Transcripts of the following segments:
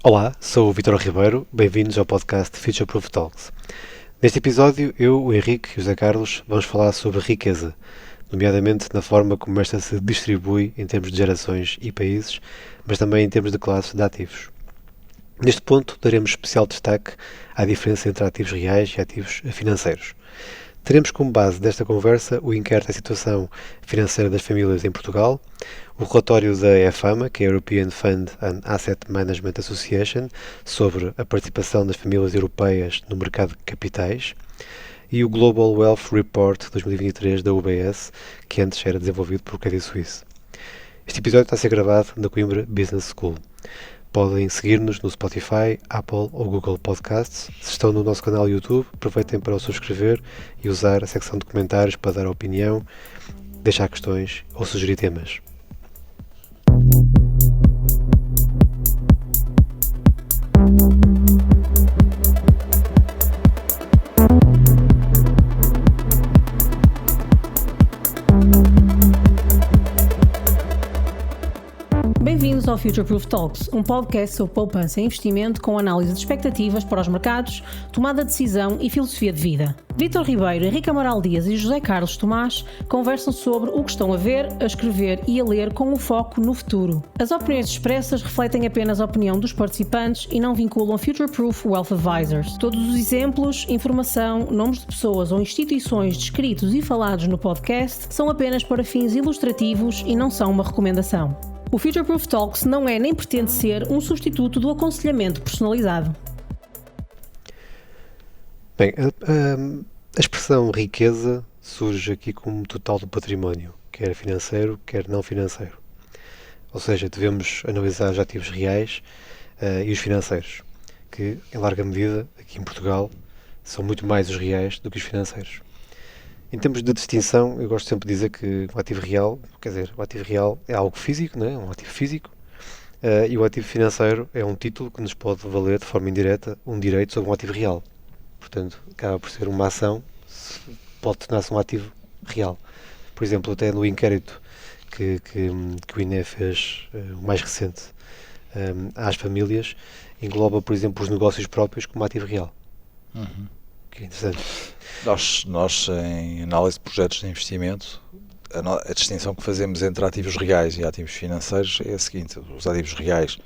Olá, sou o Vítor Ribeiro, bem-vindos ao podcast Future Proof Talks. Neste episódio, eu, o Henrique e o José Carlos vamos falar sobre riqueza, nomeadamente na forma como esta se distribui em termos de gerações e países, mas também em termos de classes de ativos. Neste ponto, daremos especial destaque à diferença entre ativos reais e ativos financeiros. Teremos como base desta conversa o inquérito à situação financeira das famílias em Portugal, o relatório da EFAMA, que é a European Fund and Asset Management Association, sobre a participação das famílias europeias no mercado de capitais, e o Global Wealth Report 2023 da UBS, que antes era desenvolvido por Credit Suisse. Este episódio está a ser gravado na Coimbra Business School. Podem seguir-nos no Spotify, Apple ou Google Podcasts. Se estão no nosso canal YouTube, aproveitem para o subscrever e usar a secção de comentários para dar a opinião, deixar questões ou sugerir temas. Bem-vindos ao Future Proof Talks, um podcast sobre poupança e investimento com análise de expectativas para os mercados, tomada de decisão e filosofia de vida. Vítor Ribeiro, Henrique Amaral Dias e José Carlos Tomás conversam sobre o que estão a ver, a escrever e a ler com o foco no futuro. As opiniões expressas refletem apenas a opinião dos participantes e não vinculam Future Proof Wealth Advisors. Todos os exemplos, informação, nomes de pessoas ou instituições descritos e falados no podcast são apenas para fins ilustrativos e não são uma recomendação. O Future Proof Talks não é nem pretende ser um substituto do aconselhamento personalizado. Bem, a expressão riqueza surge aqui como total do património, quer financeiro, quer não financeiro. Ou seja, devemos analisar os ativos reais e os financeiros, que, em larga medida, aqui em Portugal, são muito mais os reais do que os financeiros. Em termos de distinção, eu gosto sempre de dizer que o ativo real, o ativo real é algo físico, não é? Um ativo físico, e o ativo financeiro é um título que nos pode valer de forma indireta um direito sobre um ativo real. Portanto, acaba por ser uma ação, pode tornar-se um ativo real. Por exemplo, até no inquérito que o INE fez, o mais recente, às famílias, engloba, por exemplo, os negócios próprios como ativo real. Uhum. Que é interessante. Nós, em análise de projetos de investimento, a distinção que fazemos entre ativos reais e ativos financeiros é a seguinte: os ativos reais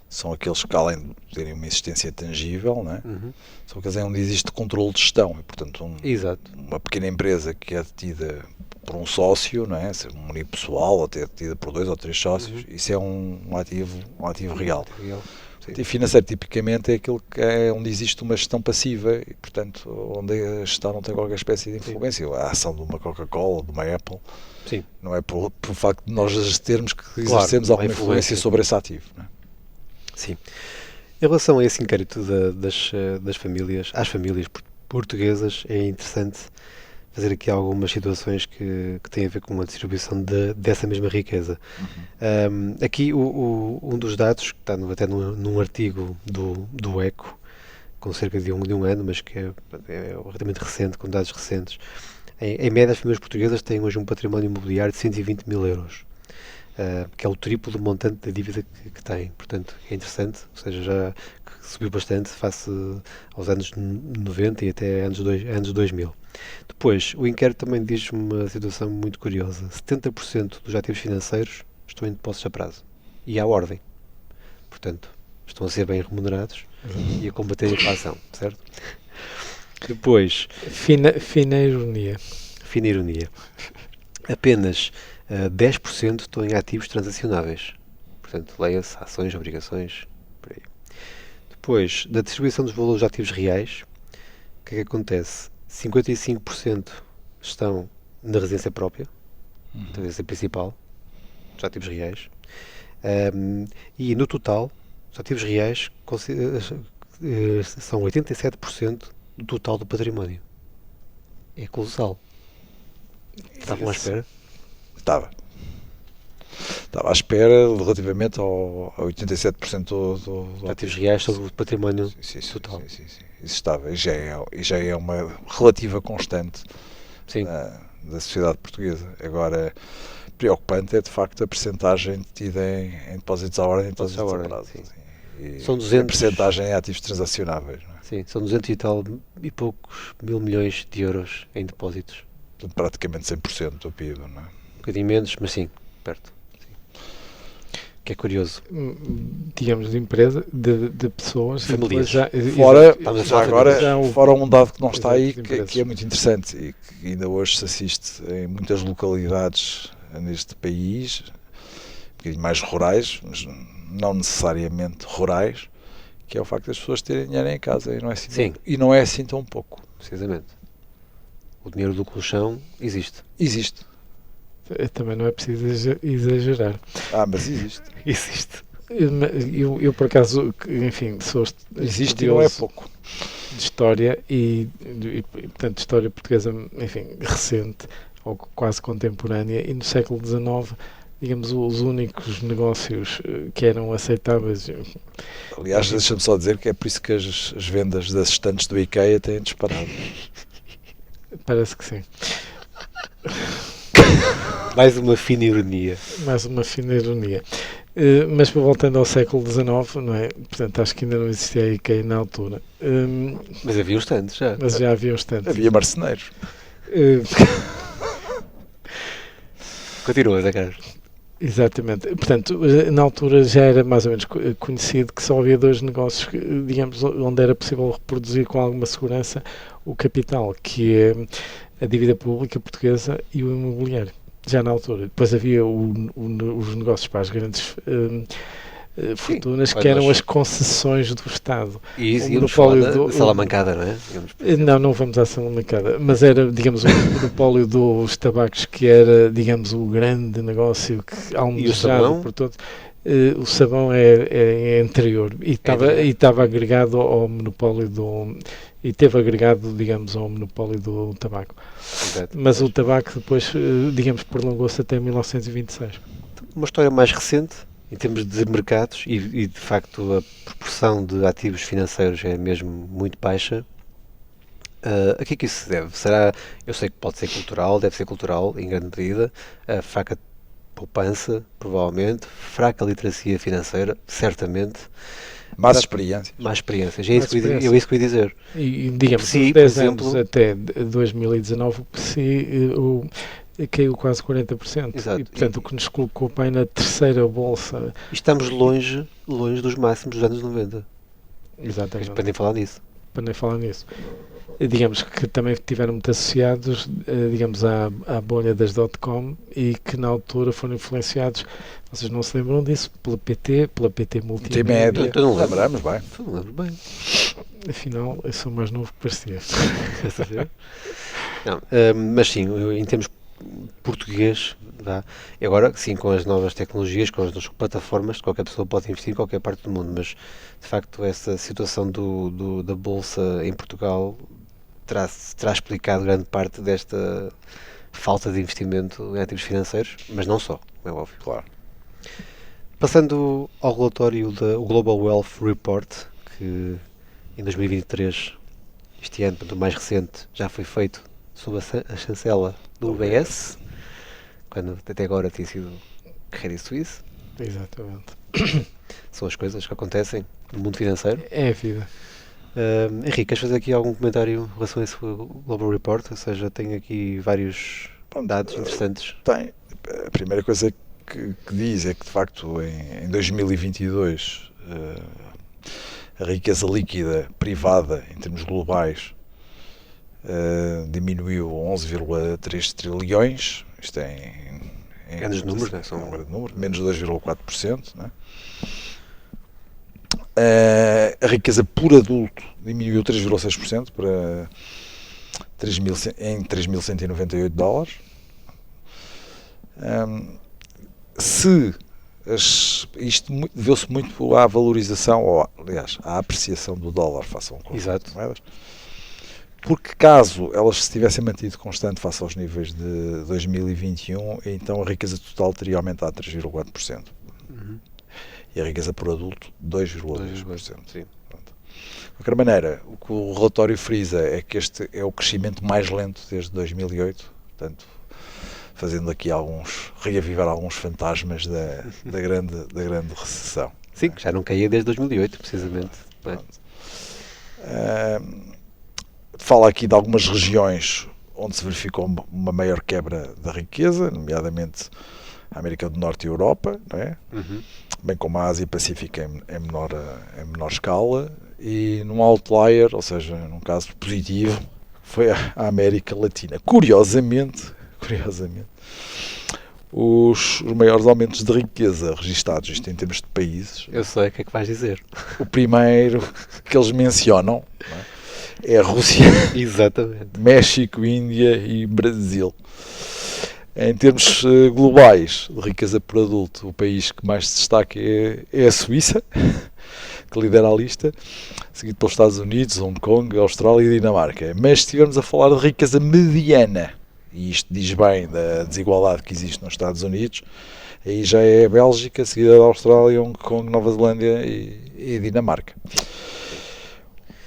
são aqueles que, além de terem uma existência tangível, não é? São aqueles onde existe controle de gestão, e, portanto, uma pequena empresa que é detida por um sócio, não é? Ser um unipessoal, ou até detida por 2 ou 3 sócios, isso é um ativo real. O ativo financeiro, tipicamente, é aquilo que é onde existe uma gestão passiva e, portanto, onde a gestão não tem qualquer espécie de influência. A ação de uma Coca-Cola, de uma Apple, Sim. Não é por facto de nós termos que exercemos alguma influência sobre esse ativo. Não é? Sim. Em relação a esse inquérito das famílias, às famílias portuguesas, é interessante fazer aqui algumas situações que têm a ver com a distribuição dessa mesma riqueza. Aqui um dos dados, que está até num artigo do ECO, com cerca de um ano, mas que é relativamente recente, com dados recentes, em média as famílias portuguesas têm hoje um património imobiliário de 120 mil euros. Que é o triplo do montante da dívida que tem. Portanto, é interessante, ou seja, já subiu bastante face aos anos 90 e até anos 2000. Depois, o inquérito também diz uma situação muito curiosa. 70% dos ativos financeiros estão em depósitos a prazo. E à ordem. Portanto, estão a ser bem remunerados e a combater a inflação, certo? Depois... Fina ironia. Fina ironia. Apenas 10% estão em ativos transacionáveis. Portanto, leia-se ações, obrigações, por aí. Depois, da distribuição dos valores de ativos reais, o que é que acontece? 55% estão na residência própria, na residência principal, dos ativos reais. E no total, os ativos reais são 87% do total do património. É colossal. Estavam à espera? Estava à espera relativamente ao 87% do ativos reais sobre o património total. Sim. Isso estava, e já é uma relativa constante da sociedade portuguesa. Agora, preocupante é de facto a percentagem tida em depósitos à ordem e depósitos a prazo. E São a 200. percentagem é ativos transacionáveis. Não é? Sim, são 200 e tal e poucos mil milhões de euros em depósitos. Portanto, praticamente 100% do PIB. Não é? Um bocadinho menos, mas sim, perto. Sim. Que é curioso. Digamos, de empresa, de pessoas. Famílias. Fora, Estamos a já falar de agora, famílias. fora um dado que não está Exato, aí, empresas. que é muito interessante e que ainda hoje se assiste em muitas localidades neste país, um bocadinho mais rurais, mas não necessariamente rurais, que é o facto das pessoas terem dinheiro em casa Sim. e não é assim tão pouco. Precisamente. O dinheiro do colchão existe. Existe. Também não é preciso exagerar. Mas existe. Existe. Eu por acaso, enfim, sou Existe e não é estudioso pouco. de história portanto, história portuguesa, enfim, recente ou quase contemporânea, e no século XIX, digamos, os únicos negócios que eram aceitáveis. Aliás, deixa-me só dizer que é por isso que as vendas das estantes do IKEA têm disparado. Parece que sim. Mais uma fina ironia. Mais uma fina ironia. Mas voltando ao século XIX, não é? Portanto, acho que ainda não existia a IKEA na altura. Mas havia os tantos já. Mas já havia os tantos. Havia marceneiros. Continua, Zé Carlos. Exatamente. Portanto, na altura já era mais ou menos conhecido que só havia dois negócios, digamos, onde era possível reproduzir com alguma segurança o capital, que é a dívida pública portuguesa e o imobiliário. Já na altura. Depois havia os negócios para as grandes fortunas, que eram as concessões do Estado. E O íamos falar monopólio da Salamancada, não é? Não vamos à Salamancada, mas era, digamos, o monopólio dos tabacos, que era, digamos, o grande negócio que almejado por todos. O sabão é anterior e estava agregado ao monopólio e teve agregado, digamos, ao monopólio do tabaco. Exato. Mas o tabaco depois, digamos, prolongou-se até 1926. Uma história mais recente, em termos de mercados, e de facto a proporção de ativos financeiros é mesmo muito baixa. A que é que isso se deve? Eu sei que pode ser cultural, deve ser cultural, em grande medida, a fraca poupança, provavelmente, fraca literacia financeira, certamente. Mais experiência. Mais experiências, é isso que eu ia dizer. E digamos, PSI, nos por 10 exemplo, anos até 2019, o PSI caiu quase 40%. Exato. E, portanto, o que nos colocou bem na terceira bolsa. E estamos longe dos máximos dos anos 90. Exatamente. Para nem falar nisso. Para nem falar nisso. Digamos que também estiveram muito associados, digamos, à bolha das .com, e que na altura foram influenciados, vocês não se lembram disso, pela PT Multimédia. Então não lembramos bem. Não lembro bem. Afinal, eu sou mais novo que parecia. Não, mas sim, em termos português, e agora sim, com as novas tecnologias, com as novas plataformas, qualquer pessoa pode investir em qualquer parte do mundo, mas de facto essa situação da Bolsa em Portugal terá explicado grande parte desta falta de investimento em ativos financeiros, mas não só, é óbvio. Claro. Passando ao relatório do Global Wealth Report, que em 2023, este ano, o mais recente, já foi feito sob a chancela do UBS, quando até agora tem sido Credit Suisse. Exatamente. São as coisas que acontecem no mundo financeiro. É a vida. Henrique, queres fazer aqui algum comentário em relação a esse Global Report? Ou seja, tenho aqui vários dados interessantes. Tem. A primeira coisa que diz é que, de facto, em 2022, a riqueza líquida privada, em termos globais, diminuiu 11,3 trilhões. Isto é em grandes números, né? São números, menos 2,4%. Né? A riqueza por adulto diminuiu 3,6% para em 3.198 dólares. Isto deveu-se muito à valorização, ou aliás, à apreciação do dólar face a um conjunto de moedas, porque caso elas se tivessem mantido constante face aos níveis de 2021, então a riqueza total teria aumentado 3,4%. E a riqueza por adulto 2,2%. De qualquer maneira, o que o relatório frisa é que este é o crescimento mais lento desde 2008, portanto, fazendo aqui reavivar alguns fantasmas da grande recessão. Sim, que já não caía desde 2008, precisamente. Não é? Fala aqui de algumas regiões onde se verificou uma maior quebra da riqueza, nomeadamente a América do Norte e a Europa, não é? Bem como a Ásia Pacífica em menor escala, e num outlier, ou seja, num caso positivo, foi a América Latina. Curiosamente, os maiores aumentos de riqueza registados, isto em termos de países, Eu sei o que é que vais dizer. o primeiro que eles mencionam, não é a Rússia, Exatamente. México, Índia e Brasil. Em termos globais de riqueza por adulto, o país que mais se destaca é a Suíça, que lidera a lista, seguido pelos Estados Unidos, Hong Kong, Austrália e Dinamarca. Mas se estivermos a falar de riqueza mediana, e isto diz bem da desigualdade que existe nos Estados Unidos, aí já é a Bélgica, seguida da Austrália, Hong Kong, Nova Zelândia e Dinamarca.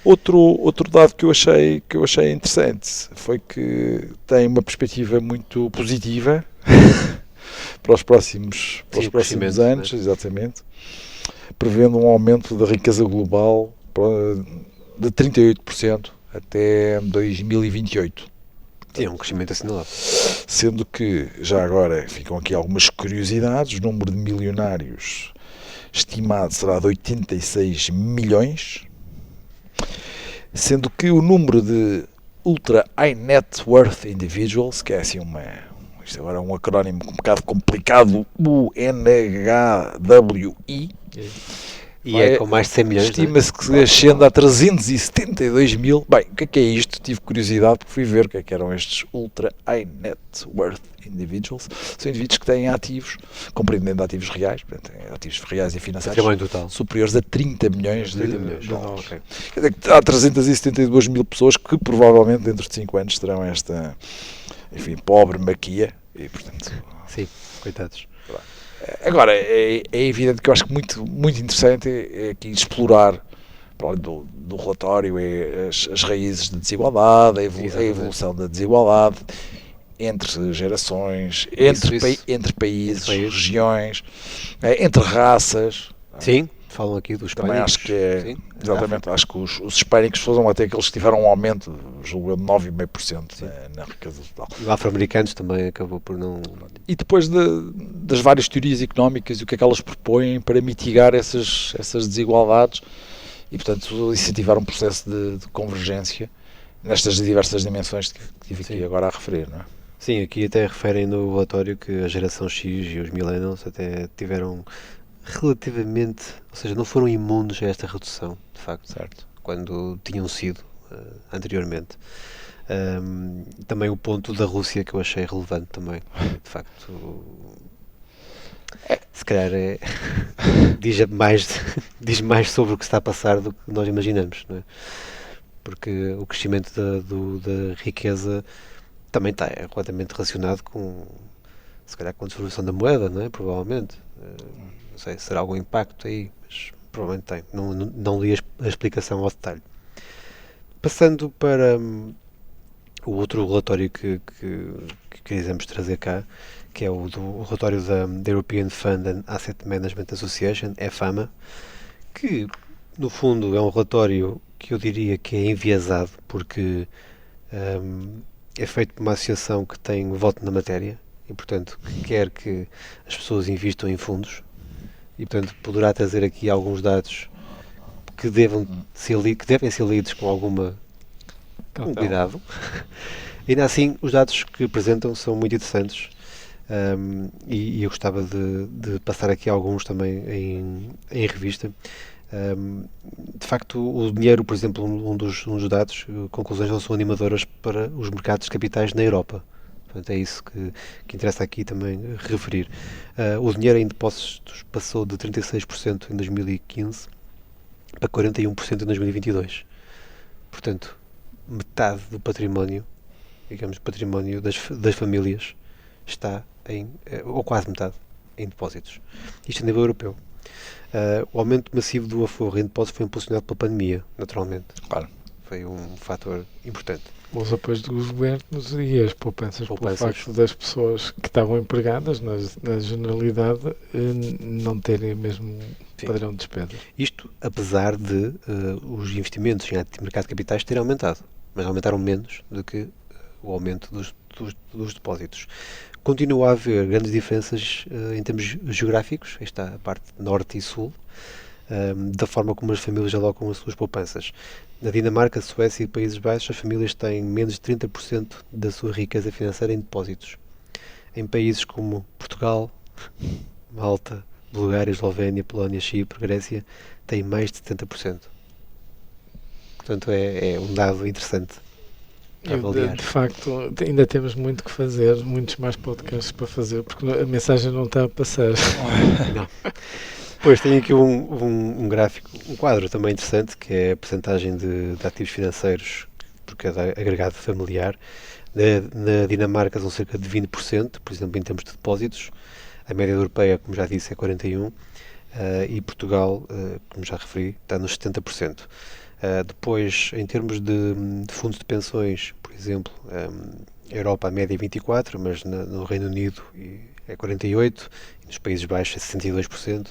Outro dado que eu achei interessante foi que tem uma perspectiva muito positiva para os próximos anos, né? exatamente, prevendo um aumento da riqueza global de 38% até 2028. Sim, é um crescimento assinalável. Sendo que, já agora, ficam aqui algumas curiosidades, o número de milionários estimado será de 86 milhões, sendo que o número de Ultra High Net Worth Individuals, que é assim isto agora é um acrónimo um bocado complicado, UNHWI, E é com mais de 100 milhões, estima-se que ascenda a 372 mil. Bem, o que é isto? Tive curiosidade porque fui ver o que eram estes Ultra High Net Worth Individuals. São indivíduos que têm ativos, compreendendo ativos reais, portanto, ativos reais e financeiros, total. superiores a 30 milhões de 30 milhões. dólares. Ok. Quer dizer que há 372 mil pessoas que provavelmente dentro de 5 anos terão esta, enfim, pobre maquia e, portanto... Sim, coitados. Agora, é evidente que eu acho que muito interessante é aqui explorar, para além do relatório, as raízes da desigualdade, a evolução da desigualdade entre gerações, entre países, regiões, entre raças. Sim, falam aqui dos Também hispânicos. acho que é, Sim. exatamente, acho que os hispânicos foram até aqueles que tiveram um aumento, julgo eu, de 9,5% na riqueza total. E os afro-americanos também acabou por não... E depois das várias teorias económicas e o que é que elas propõem para mitigar essas desigualdades e, portanto, incentivar um processo de convergência nestas diversas dimensões que tive aqui agora a referir, não é? Sim, aqui até referem no relatório que a geração X e os millennials até tiveram relativamente, ou seja, não foram imunes a esta redução, de facto, Certo. quando tinham sido anteriormente. Também o ponto da Rússia que eu achei relevante também, de facto, se calhar diz mais sobre o que está a passar do que nós imaginamos, não é? Porque o crescimento da riqueza também está completamente relacionado com, se calhar, com a desvalorização da moeda, não é? Provavelmente. Não sei, será algum impacto aí, mas provavelmente tem. Não li a explicação ao detalhe. Passando para o outro relatório que quisemos trazer cá, que é o relatório da European Fund and Asset Management Association, EFAMA, que, no fundo, é um relatório que eu diria que é enviesado, porque é feito por uma associação que tem voto na matéria e, portanto, quer que as pessoas investam em fundos e, portanto, poderá trazer aqui alguns dados que devem ser lidos com alguma cuidado. Ainda assim, os dados que apresentam são muito interessantes e eu gostava de passar aqui alguns também em revista. De facto, o dinheiro, por exemplo, um dos dados, conclusões não são animadoras para os mercados de capitais na Europa. Portanto, é isso que interessa aqui também referir. O dinheiro em depósitos passou de 36% em 2015 para 41% em 2022. Portanto, metade do património, digamos, património das famílias está ou quase metade, em depósitos. Isto a nível europeu. O aumento massivo do aforro em depósitos foi impulsionado pela pandemia, naturalmente. Claro. Foi um fator importante. Os apoios dos governos e as poupanças, pelo facto das pessoas que estavam empregadas, na generalidade, não terem o mesmo padrão de despesa. Isto apesar de os investimentos em mercado de capitais terem aumentado, mas aumentaram menos do que o aumento dos depósitos. Continua a haver grandes diferenças em termos geográficos, aí está a parte norte e sul, da forma como as famílias alocam as suas poupanças. Na Dinamarca, Suécia e Países Baixos, as famílias têm menos de 30% da sua riqueza financeira em depósitos. Em países como Portugal, Malta, Bulgária, Eslovénia, Polónia, Chipre, Grécia, têm mais de 70%. Portanto, é um dado interessante a avaliar. De facto, ainda temos muito que fazer, muitos mais podcasts para fazer, porque a mensagem não está a passar. Não. Depois tem aqui um gráfico, um quadro também interessante, que é a percentagem de ativos financeiros por cada agregado familiar. Na Dinamarca são cerca de 20%, por exemplo, em termos de depósitos. A média europeia, como já disse, é 41%, e Portugal, como já referi, está nos 70%. Depois, em termos de fundos de pensões, por exemplo, a Europa a média é 24%, mas no Reino Unido é 48%, e nos Países Baixos é 62%.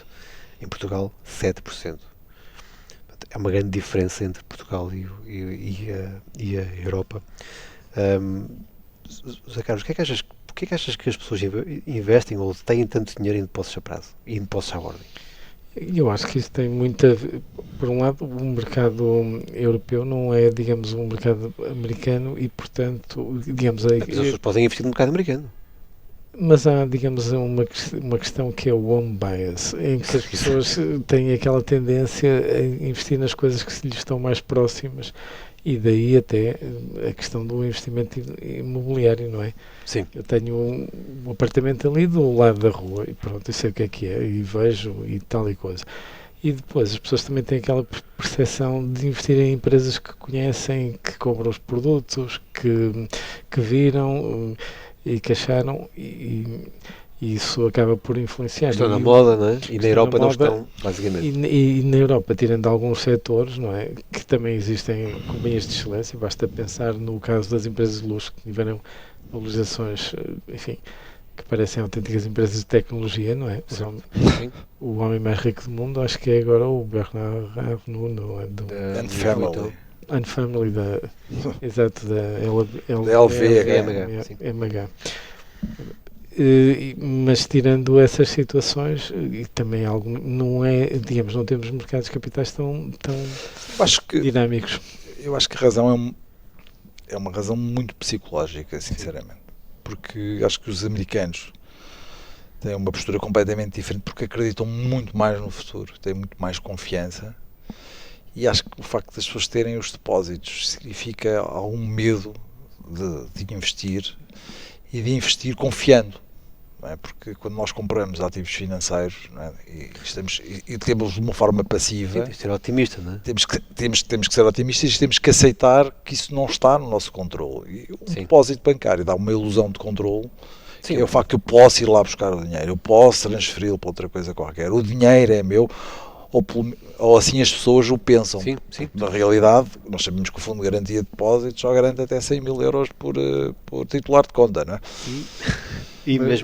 Em Portugal, 7%. É uma grande diferença entre Portugal e a Europa. José Carlos, porquê é que achas que as pessoas investem ou têm tanto dinheiro em depósitos a prazo e em depósitos à ordem? Eu acho que isso tem muita... Por um lado, o mercado europeu não é, digamos, um mercado americano e, portanto, digamos... As pessoas podem investir no mercado americano. Mas há, digamos, uma questão que é o home bias, em que as pessoas têm aquela tendência a investir nas coisas que se lhes estão mais próximas, e daí até a questão do investimento imobiliário, não é? Sim. Eu tenho um apartamento ali do lado da rua e pronto, eu sei o que é, e vejo e tal e coisa. E depois as pessoas também têm aquela percepção de investir em empresas que conhecem, que compram os produtos, que viram... e que acharam, e isso acaba por influenciar. Estão na moda, não é? E na Europa não estão, basicamente. E na Europa, tirando alguns setores, não é? Que também existem companhias de excelência, basta pensar no caso das empresas de luxo, que tiveram valorizações, enfim, que parecem autênticas empresas de tecnologia, não é? O homem mais rico do mundo, acho que é agora o Bernard Arnault, não é? Unfamily exato, da LVMH. Mas tirando essas situações, e também não é, digamos, não temos mercados capitais tão dinâmicos. Eu acho que a razão é uma razão muito psicológica, sinceramente. Porque acho que os americanos têm uma postura completamente diferente, porque acreditam muito mais no futuro, têm muito mais confiança. E acho que o facto das pessoas terem os depósitos significa algum medo de investir e de investir confiando. Não é? Porque quando nós compramos ativos financeiros, não é? e temos de uma forma passiva... Temos que ser otimista, não é? Temos que ser otimistas e temos que aceitar que isso não está no nosso controle. E um depósito bancário dá uma ilusão de controle, que é o facto que eu posso ir lá buscar o dinheiro, eu posso transferi-lo para outra coisa qualquer, o dinheiro é meu... Ou assim as pessoas o pensam. Sim. Na realidade, nós sabemos que o Fundo de Garantia de Depósitos só garante até 100 mil euros por titular de conta, não é?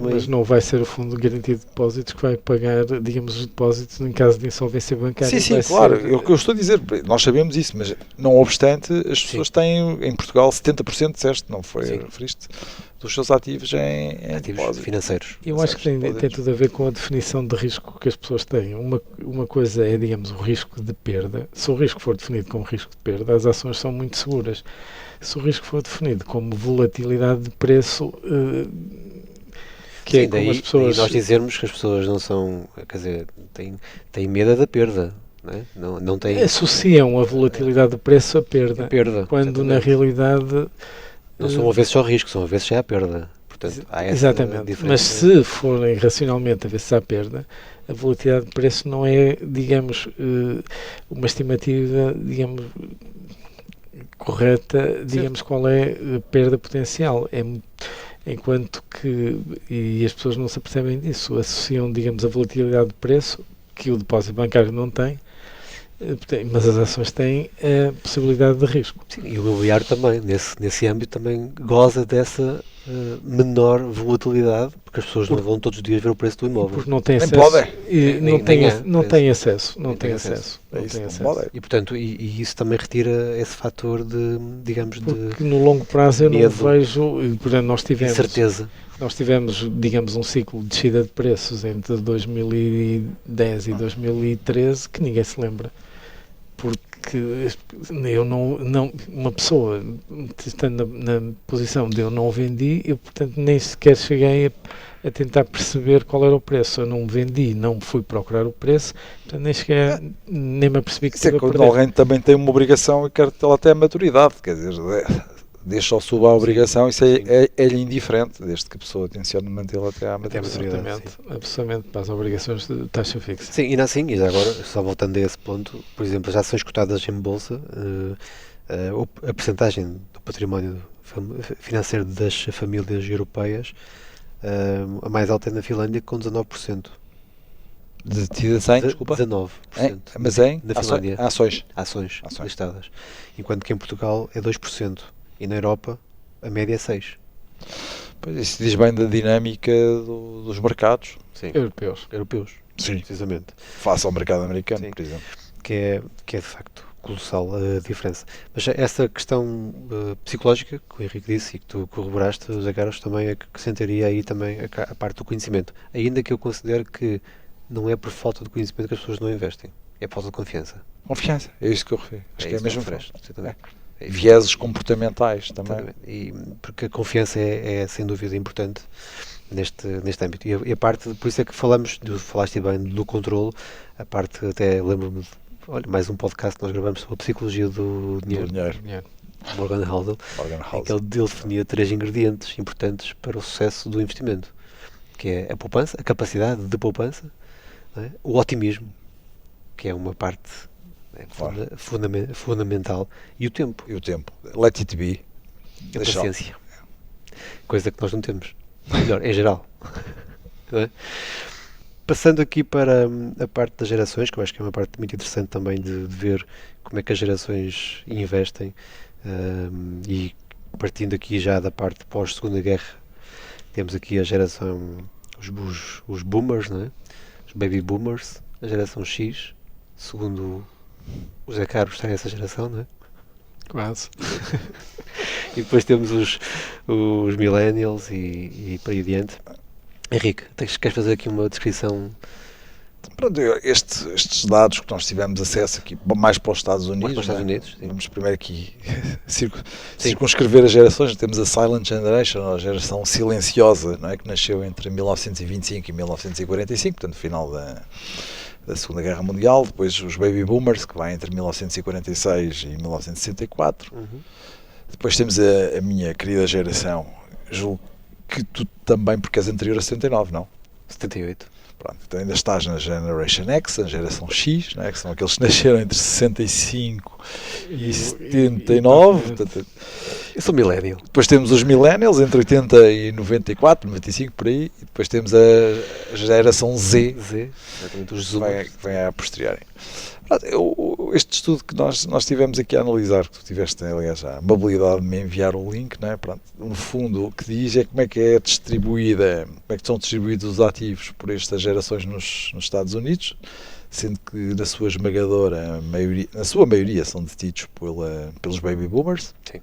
Mas não vai ser o Fundo de Garantia de Depósitos que vai pagar, digamos, os depósitos em caso de insolvência bancária. Sim, claro, é o que eu estou a dizer, nós sabemos isso, mas não obstante, as pessoas têm em Portugal 70%, disseste, não foi, referiste, dos seus ativos em ativos financeiros. Eu acho que tem tudo a ver com a definição de risco que as pessoas têm. Uma coisa é, digamos, o risco de perda. Se o risco for definido como risco de perda, as ações são muito seguras. Se o risco for definido como volatilidade de preço, é como as pessoas... E nós dizermos que as pessoas não são, quer dizer, têm medo da perda. Não têm... Associam a volatilidade do preço à perda. Quando na realidade... Não são avessos ao risco, são avessos à perda. Portanto, há essa diferença. Mas se forem racionalmente avessos à perda, a volatilidade de preço não é, digamos, uma estimativa, digamos, correta, digamos, qual é a perda potencial. Enquanto que, e as pessoas não se apercebem disso, associam, digamos, a volatilidade de preço, que o depósito bancário não tem, mas as ações têm a possibilidade de risco. Sim, e o imobiliário também, nesse âmbito, também goza dessa menor volatilidade, porque as pessoas não vão todos os dias ver o preço do imóvel. Porque não tem Nem acesso. podem. Não tem acesso. Não tem acesso. E, portanto, e isso também retira esse fator de, digamos, porque no longo prazo eu não vejo, por exemplo, nós tivemos, digamos, um ciclo de descida de preços entre 2010 e 2013 que ninguém se lembra. Porque eu uma pessoa estando na posição de eu não vendi, eu portanto nem sequer cheguei a tentar perceber qual era o preço. Eu não vendi, não fui procurar o preço, portanto nem me apercebi que estava a perder. Alguém também tem uma obrigação e quer tê-la até a maturidade, quer dizer, deixa ao sub a obrigação, isso é-lhe indiferente, desde que a pessoa tencione mantê-la até à maturidade. Absolutamente, para as obrigações de taxa fixa. Sim, e assim, e agora, só voltando a esse ponto, por exemplo, as ações cotadas em bolsa, a percentagem do património financeiro das famílias europeias, a mais alta é na Finlândia, com 19%. Detidas em, desculpa? 19%. Mas na Finlândia. Ações listadas. Enquanto que em Portugal é 2%. E na Europa a média é 6%. Pois isso diz bem da dinâmica dos mercados. Sim. Europeus. Sim. Precisamente. Face ao mercado americano, por exemplo. Que é de facto colossal a diferença. Mas essa questão psicológica que o Henrique disse e que tu corroboraste, José Carlos, também acrescentaria aí também a parte do conhecimento. Ainda que eu considero que não é por falta de conhecimento que as pessoas não investem. É por falta de confiança. Confiança, é isso que eu refiro. Acho que é mesmo fresh. Vieses comportamentais também. E, porque a confiança é sem dúvida importante neste âmbito. E a parte, por isso é que falaste bem do controlo, a parte, até lembro-me, mais um podcast que nós gravamos sobre a psicologia do dinheiro. Morgan Housel, em que ele definia 3 ingredientes importantes para o sucesso do investimento, que é a poupança, a capacidade de poupança, não é? O otimismo, que é uma parte fundamental, e o tempo. Let it be. A paciência. Coisa que nós não temos. Melhor, em geral. Não é? Passando aqui para a parte das gerações, que eu acho que é uma parte muito interessante também de ver como é que as gerações investem, e partindo aqui já da parte pós-Segunda Guerra, temos aqui a geração, os boomers, não é? Os baby boomers, a geração X, segundo o José Carlos está nessa geração, não é? Quase. E depois temos os millennials e para aí adiante. Henrique, queres fazer aqui uma descrição? Pronto, estes dados que nós tivemos acesso aqui, mais para os Estados Unidos, vamos primeiro aqui circunscrever as gerações. Temos a Silent Generation, a geração silenciosa, não é? Que nasceu entre 1925 e 1945, portanto, final da Segunda Guerra Mundial. Depois os Baby Boomers, que vai entre 1946 e 1964. Depois temos a minha querida geração, julgo que tu também, porque és anterior a 79, não? 78. Pronto, então ainda estás na Generation X, a geração X, não é? Que são aqueles que nasceram entre 65 e 79. Portanto, eu sou millennial. Depois temos os millennials, entre 80 e 94, 95, por aí. E depois temos a geração Z, exatamente, os que vem a posteriori. Este estudo que nós tivemos aqui a analisar, que tu tiveste, aliás, a amabilidade de me enviar o link, não é? Pronto, no fundo, o que diz é como é que são distribuídos os ativos por estas gerações nos Estados Unidos, sendo que na sua esmagadora maioria, na sua maioria, são detidos pelos baby boomers. Sim.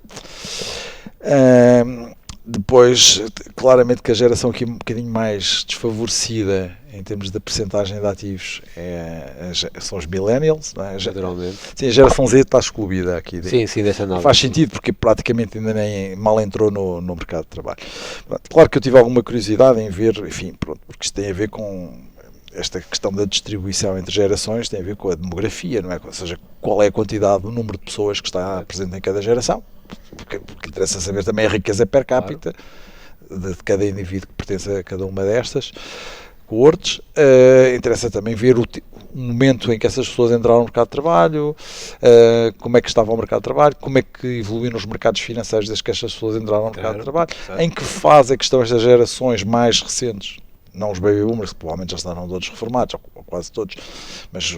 Depois, claramente que a geração aqui um bocadinho mais desfavorecida em termos da percentagem de ativos são os millennials, não é? Geralmente. Sim, a geração Z está excluída aqui. Sim, dessa análise. Faz sentido porque praticamente ainda nem mal entrou no mercado de trabalho. Claro que eu tive alguma curiosidade em ver, enfim, pronto, porque isto tem a ver com esta questão da distribuição entre gerações, tem a ver com a demografia, não é? Ou seja, qual é a quantidade, o número de pessoas que está presente em cada geração. Porque interessa saber também a riqueza per capita de cada indivíduo que pertence a cada uma destas coortes. Interessa também ver o momento em que essas pessoas entraram no mercado de trabalho, como é que estava o mercado de trabalho, como é que evoluíram os mercados financeiros desde que estas pessoas entraram no mercado de trabalho, em que fase é que estão estas gerações mais recentes, não os baby boomers, que provavelmente já estarão todos reformados, ou quase todos, mas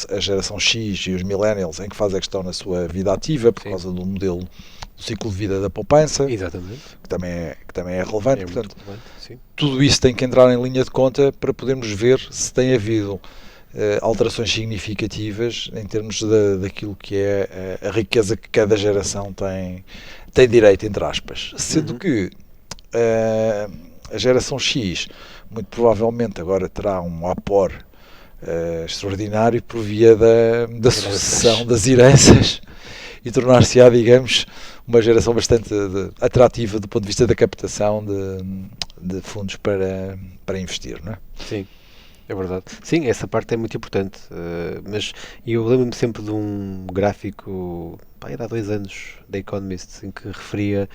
a geração X e os millennials, em que fase é que estão na sua vida ativa, por causa do modelo do ciclo de vida da poupança, Exatamente. que também é relevante. É Portanto, muito relevante, sim. tudo isso tem que entrar em linha de conta para podermos ver se tem havido alterações significativas em termos daquilo que é a riqueza que cada geração tem direito, entre aspas. Sendo que a geração X muito provavelmente agora terá um apor extraordinário por via da sucessão das heranças e tornar-se-á, digamos, uma geração bastante atrativa do ponto de vista da captação de fundos para investir, não é? Sim, é verdade. Sim, essa parte é muito importante, mas eu lembro-me sempre de um gráfico, era há 2 anos, da Economist, em que referia,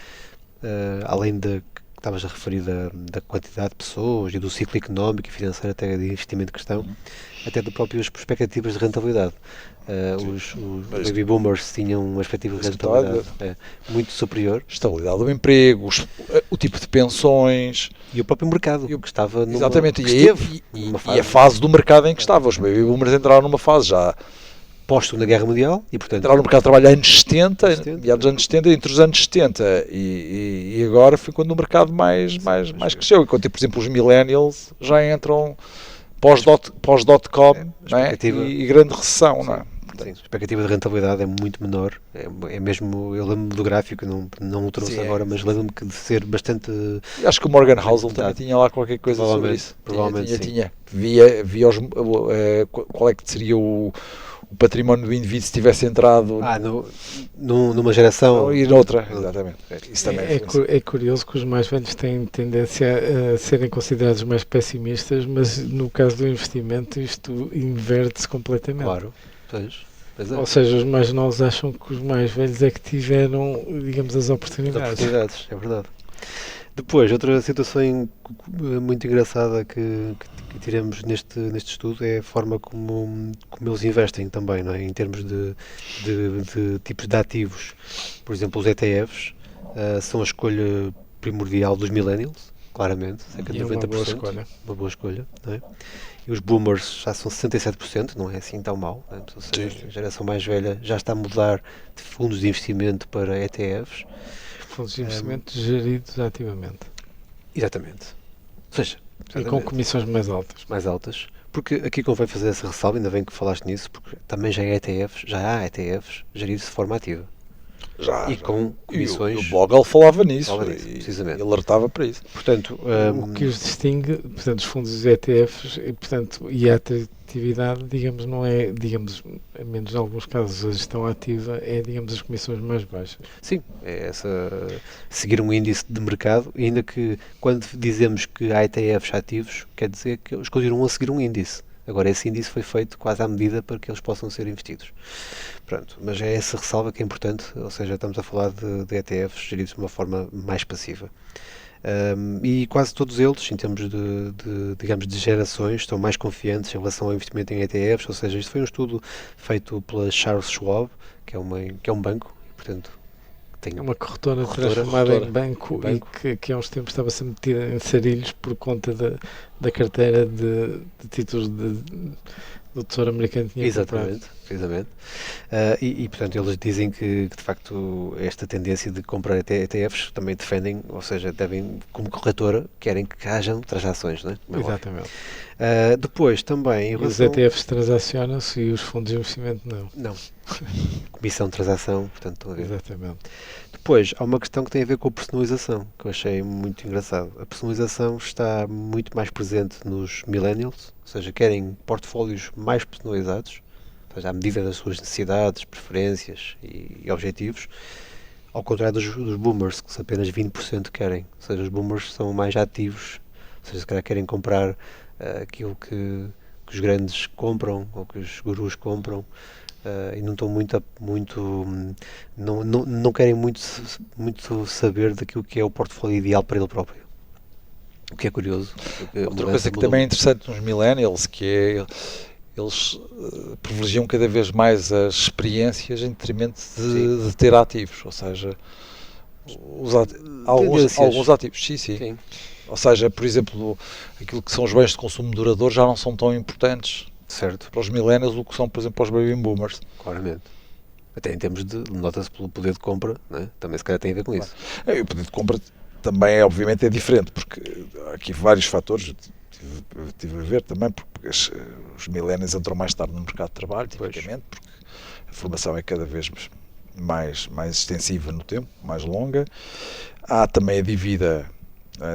além que estavas a referir da quantidade de pessoas e do ciclo económico e financeiro até de investimento que estão, até de próprias perspectivas de rentabilidade. Os baby boomers tinham uma perspectiva de rentabilidade muito superior. Estabilidade do emprego, o tipo de pensões E o próprio mercado, que estava numa, exatamente, que esteve numa e a fase do mercado em que estava. Os baby boomers entraram numa fase já pós-Segunda Guerra Mundial e, portanto, entraram no mercado de trabalho anos 70, meados dos anos 70, entre os anos 70 e agora foi quando o mercado mais cresceu. Enquanto, por exemplo, os millennials já entram pós-dot-com, não é? E grande recessão, não é? Sim, a expectativa de rentabilidade é muito menor. É mesmo, eu lembro-me do gráfico, não o trouxe agora, mas lembro-me de ser bastante. Acho que o Morgan Housel também tinha lá qualquer coisa sobre isso. Provavelmente tinha. Via qual é que seria o património do indivíduo se tivesse entrado numa geração e noutra. Exatamente. Isso também é curioso que os mais velhos têm tendência a serem considerados mais pessimistas, mas no caso do investimento isto inverte-se completamente. Claro, pois é. Ou seja, os mais novos acham que os mais velhos é que tiveram, digamos, as oportunidades. É verdade. Depois, outra situação muito engraçada que tiramos neste estudo é a forma como eles investem também, não é? Em termos de tipos de ativos. Por exemplo, os ETFs são a escolha primordial dos millennials, claramente, cerca de 90%. Uma boa escolha, não é? E os boomers já são 67%, não é assim tão mau, né? Ou seja, a geração mais velha já está a mudar de fundos de investimento para ETFs. Fundos de investimento geridos ativamente. Exatamente. Ou seja, e com comissões mais altas. Porque aqui convém fazer essa ressalva, ainda bem que falaste nisso, porque também já há ETFs geridos de forma ativa. Já. Com comissões. E o Bogle falava nisso, precisamente. E alertava para isso. Portanto, o que os distingue, portanto, os fundos dos ETFs e a atratividade, digamos, não é, digamos, a menos em alguns casos a gestão ativa, é, digamos, as comissões mais baixas. Sim, é seguir um índice de mercado, ainda que quando dizemos que há ETFs ativos, quer dizer que eles continuam a seguir um índice. Agora, esse índice foi feito quase à medida para que eles possam ser investidos. Pronto, mas é essa ressalva que é importante, ou seja, estamos a falar de ETFs geridos de uma forma mais passiva. E quase todos eles, em termos digamos, de gerações, estão mais confiantes em relação ao investimento em ETFs, ou seja, isto foi um estudo feito pela Charles Schwab, que é um banco, e, portanto, tem uma corretora transformada em banco e que há uns tempos estava-se a meter em sarilhos por conta da carteira de títulos do Tesouro Americano que tinha Exatamente. E, portanto, eles dizem que, de facto, esta tendência de comprar ETFs também defendem, ou seja, devem, como corretora, querem que hajam transações, não é? Exatamente. Depois, também... Os ETFs transacionam-se e os fundos de investimento não. Não. Comissão de transação, portanto, estão a ver. Exatamente. Depois, há uma questão que tem a ver com a personalização, que eu achei muito engraçado. A personalização está muito mais presente nos millennials, ou seja, querem portfólios mais personalizados, ou seja, à medida das suas necessidades, preferências e objetivos, ao contrário dos boomers, que apenas 20% querem. Ou seja, os boomers são mais ativos, ou seja, se calhar querem comprar aquilo que os grandes compram, ou que os gurus compram, e não estão não querem muito saber daquilo que é o portfólio ideal para ele próprio. O que é curioso. Outra coisa que também é interessante nos millennials, que é eles privilegiam cada vez mais as experiências em detrimento de ter ativos, ou seja, alguns ativos, sim. Ou seja, por exemplo, aquilo que são os bens de consumo duradouro já não são tão importantes Certo, para os millennials do que são, por exemplo, para os baby boomers. claramente. Até em termos de, nota-se pelo poder de compra, né? Também se calhar tem a ver com isso. O poder de compra também obviamente é diferente, porque há aqui vários fatores. Tive a ver também, porque os millennials entram mais tarde no mercado de trabalho, tipicamente, porque a formação é cada vez mais extensiva no tempo, mais longa. Há também a dívida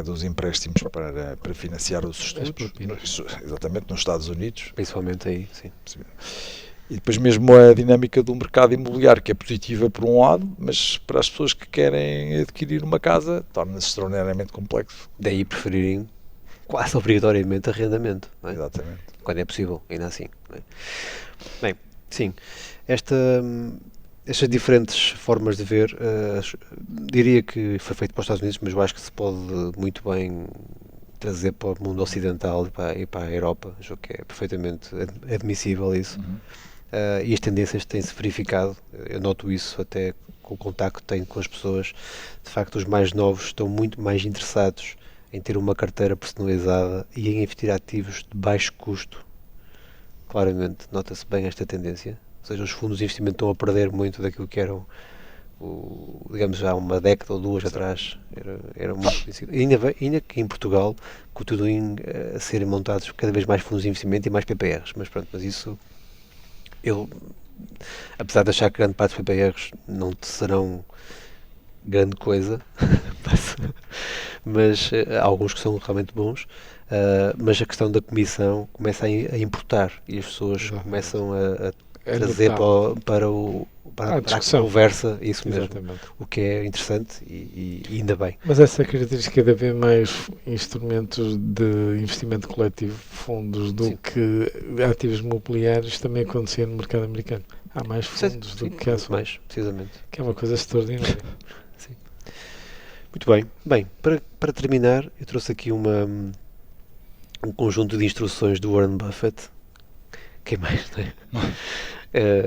dos empréstimos para financiar os estudos, exatamente, nos Estados Unidos. Principalmente aí, sim. E depois mesmo a dinâmica do mercado imobiliário, que é positiva por um lado, mas para as pessoas que querem adquirir uma casa, torna-se extraordinariamente complexo. Daí preferirem quase obrigatoriamente arrendamento, não é? Exatamente. Quando é possível, ainda assim. Não é? Bem, sim, estas diferentes formas de ver, diria que foi feito para os Estados Unidos, mas eu acho que se pode muito bem trazer para o mundo ocidental e para a Europa, acho que é perfeitamente admissível isso. E as tendências têm-se verificado, eu noto isso até com o contacto que tenho com as pessoas. De facto, os mais novos estão muito mais interessados em ter uma carteira personalizada e em investir ativos de baixo custo. Claramente, nota-se bem esta tendência. Ou seja, os fundos de investimento estão a perder muito daquilo que eram, digamos, já uma década ou duas atrás. Era muito conhecido. Ainda que em Portugal continuem a serem montados cada vez mais fundos de investimento e mais PPRs. Mas pronto, mas isso, apesar de achar que grande parte dos PPRs não serão grande coisa, mas há alguns que são realmente bons, mas a questão da comissão começa a importar e as pessoas começam a trazer para a conversa isso mesmo. Exatamente. O que é interessante e ainda bem. Mas essa característica de haver mais instrumentos de investimento coletivo, fundos, do Sim. que ativos imobiliários, também acontecia no mercado americano. Há mais fundos do que há, mais, precisamente. que é uma coisa extraordinária. Muito bem. Bem, para terminar, eu trouxe aqui um conjunto de instruções do Warren Buffett. Quem mais, não é?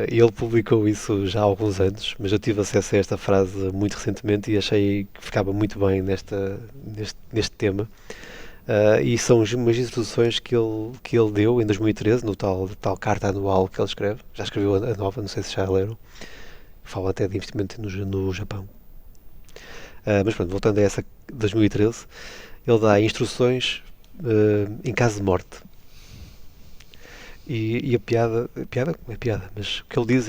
Ele publicou isso já há alguns anos, mas eu tive acesso a esta frase muito recentemente e achei que ficava muito bem neste tema. E são umas instruções que ele deu em 2013, no tal carta anual que ele escreve. Já escreveu a nova, não sei se já leram. Fala até de investimento no Japão. Mas pronto, voltando a essa de 2013, ele dá instruções em caso de morte. E a piada, mas o que ele diz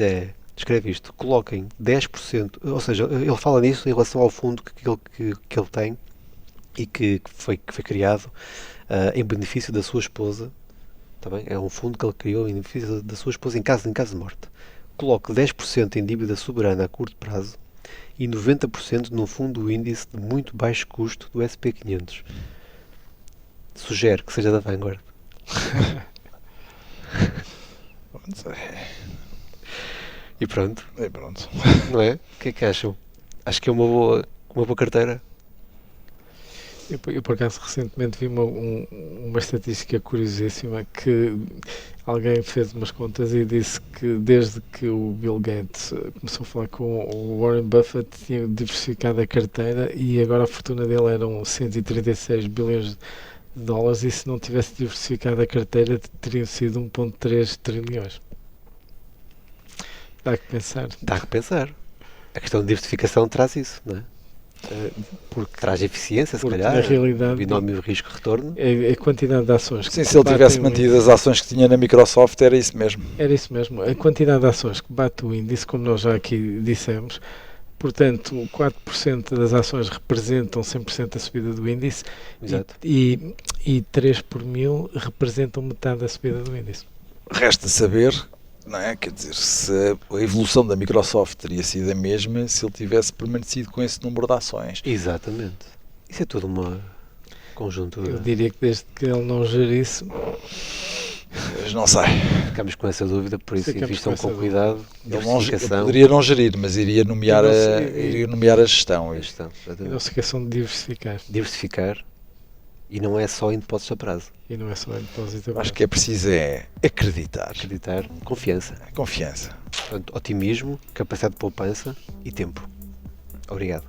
escreve isto: coloquem 10%, ou seja, ele fala nisso em relação ao fundo que ele tem e que foi criado em benefício da sua esposa. Tá bem? É um fundo que ele criou em benefício da sua esposa em caso de morte. Coloque 10% em dívida soberana a curto prazo e 90% num fundo índice de muito baixo custo do SP500. Sugere que seja da Vanguard. E pronto. Não é? O que é que acham? Acho que é uma boa carteira. Eu por acaso recentemente vi uma estatística curiosíssima, que alguém fez umas contas e disse que desde que o Bill Gates começou a falar com o Warren Buffett tinha diversificado a carteira e agora a fortuna dele eram 136 bilhões de dólares, e se não tivesse diversificado a carteira teriam sido 1,3 trilhões. Dá que pensar. Dá que pensar. A questão de diversificação traz isso, não é? Porque traz eficiência, se calhar, na realidade, binómio risco-retorno. A quantidade de ações que sim, se ele tivesse mantido as ações que tinha na Microsoft, era isso mesmo. Era isso mesmo. A quantidade de ações que bate o índice, como nós já aqui dissemos, portanto, 4% das ações representam 100% da subida do índice. Exato. E 3 por mil representam metade da subida do índice. Resta saber, não é? Quer dizer, se a evolução da Microsoft teria sido a mesma se ele tivesse permanecido com esse número de ações. Exatamente. Isso é tudo uma conjuntura. Eu diria que desde que ele não gerisse... Mas não sei. Ficamos com essa dúvida, por isso Ficamos invistam com com essa cuidado. Ele poderia não gerir, mas iria nomear a gestão. E não se esqueçam de diversificar. Diversificar. E não é só em depósitos a prazo. E não é só em depósito a prazo. Acho que é preciso acreditar. Acreditar, confiança. Confiança. Portanto, otimismo, capacidade de poupança e tempo. Obrigado.